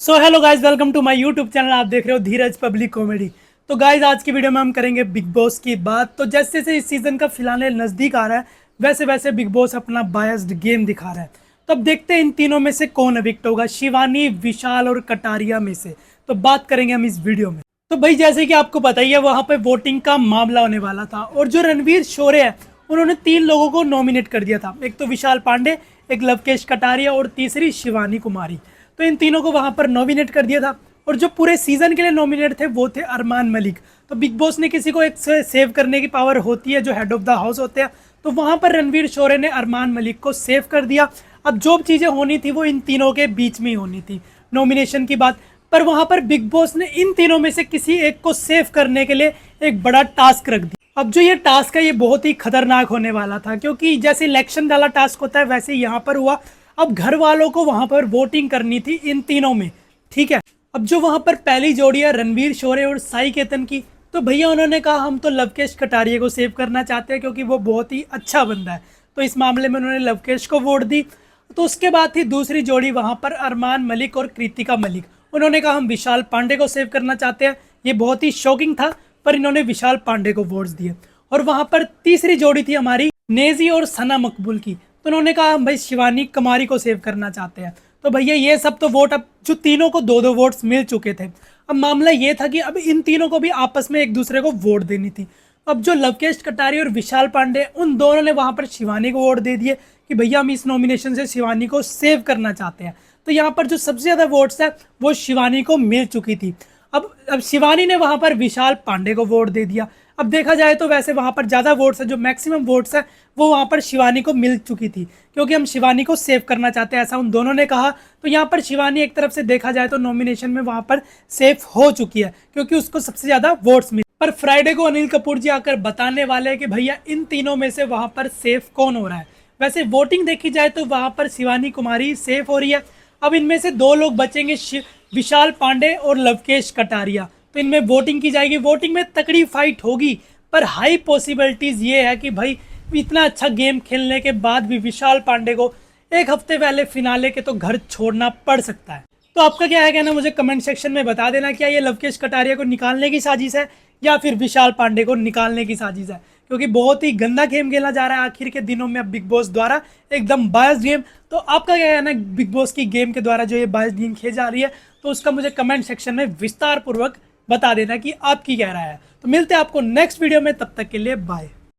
So hello guys, welcome to my YouTube channel. आप देख रहे हो धीरज पब्लिक कॉमेडी। तो गाइज आज की वीडियो में हम करेंगे बिग बॉस की बात। तो जैसे जैसे इस सीजन का फिलहाल नज़दीक आ रहा है वैसे वैसे बिग बॉस अपना बायस्ड गेम दिखा रहा है। तो अब देखते हैं इन तीनों में से कौन एविक्ट होगा, शिवानी, विशाल और कटारिया में से। तो बात करेंगे हम इस वीडियो में। तो भाई जैसे कि आपको पता ही है वहाँ पे वोटिंग का मामला होने वाला था और जो रणवीर शोरे है उन्होंने 3 लोगों को नॉमिनेट कर दिया था। एक तो विशाल पांडे, एक लवकेश कटारिया और तीसरी शिवानी कुमारी। तो इन तीनों को वहां पर नॉमिनेट कर दिया था और जो पूरे सीजन के लिए नॉमिनेट थे वो थे अरमान मलिक। तो बिग बॉस ने किसी को एक सेव करने की पावर होती है, जो हेड ऑफ द हाउस होते हैं। तो वहां पर रणवीर शोरे ने अरमान मलिक को सेव कर दिया। अब जो चीजें होनी थी वो इन तीनों के बीच में ही होनी थी, नॉमिनेशन की बात। पर वहां पर बिग बॉस ने इन तीनों में से किसी एक को सेव करने के लिए एक बड़ा टास्क रख दिया। अब जो ये टास्क है ये बहुत ही खतरनाक होने वाला था, क्योंकि जैसे इलेक्शन वाला टास्क होता है वैसे यहाँ पर हुआ। अब घर वालों को वहां पर वोटिंग करनी थी इन तीनों में, ठीक है। अब जो वहां पर पहली जोड़ी है रणवीर शोरे और साई केतन की, तो भैया उन्होंने कहा हम तो लवकेश कटारिया को सेव करना चाहते हैं क्योंकि वो बहुत ही अच्छा बंदा है। तो इस मामले में उन्होंने लवकेश को वोट दी। तो उसके बाद थी दूसरी जोड़ी वहां पर अरमान मलिक और कृतिका मलिक। उन्होंने कहा हम विशाल पांडे को सेव करना चाहते हैं। ये बहुत ही शॉकिंग था, पर इन्होंने विशाल पांडे को वोट्स दिए। और वहां पर तीसरी जोड़ी थी हमारी नेजी और सना मकबूल की। तो उन्होंने कहा हम भाई शिवानी कुमारी को सेव करना चाहते हैं। तो भैया ये सब तो वोट, अब जो तीनों को 2-2 वोट्स मिल चुके थे। अब मामला ये था कि अब इन तीनों को भी आपस में एक दूसरे को वोट देनी थी। अब जो लवकेश कटारी और विशाल पांडे, उन दोनों ने वहां पर शिवानी को वोट दे दिए कि भैया हम इस नॉमिनेशन से शिवानी को सेव करना चाहते हैं। तो यहाँ पर जो सबसे ज्यादा वोट्स है वो शिवानी को मिल चुकी थी। अब शिवानी ने वहां पर विशाल पांडे को वोट दे दिया। अब देखा जाए तो वैसे वहां पर ज्यादा वोट्स है, जो मैक्सिमम वोट्स है वो वहां पर शिवानी को मिल चुकी थी, क्योंकि हम शिवानी को सेव करना चाहते हैं ऐसा उन दोनों ने कहा। तो यहाँ पर शिवानी एक तरफ से देखा जाए तो नॉमिनेशन में वहां पर सेफ हो चुकी है, क्योंकि उसको सबसे ज्यादा वोट्स मिले। पर फ्राइडे को अनिल कपूर जी आकर बताने वाले हैं कि भैया इन तीनों में से वहां पर सेफ कौन हो रहा है। वैसे वोटिंग देखी जाए तो वहां पर शिवानी कुमारी सेफ हो रही है। अब इनमें से 2 लोग बचेंगे, विशाल पांडे और लवकेश कटारिया। तो इनमें वोटिंग की जाएगी। वोटिंग में तकड़ी फाइट होगी, पर हाई पॉसिबिलिटीज ये है कि भाई इतना अच्छा गेम खेलने के बाद भी विशाल पांडे को एक हफ्ते पहले फिनाले के तो घर छोड़ना पड़ सकता है। तो आपका क्या है कहना, मुझे कमेंट सेक्शन में बता देना। क्या ये लवकेश कटारिया को निकालने की साजिश है या फिर विशाल पांडे को निकालने की साजिश है, क्योंकि बहुत ही गंदा गेम खेला जा रहा है आखिर के दिनों में अब बिग बॉस द्वारा, एकदम बायस्ड गेम। तो आपका क्या कहना है बिग बॉस की गेम के द्वारा जो ये बायस्ड गेम खेल जा रही है, तो उसका मुझे कमेंट सेक्शन में विस्तार पूर्वक बता देना कि आपकी क्या राय है। तो मिलते हैं आपको नेक्स्ट वीडियो में, तब तक के लिए बाय।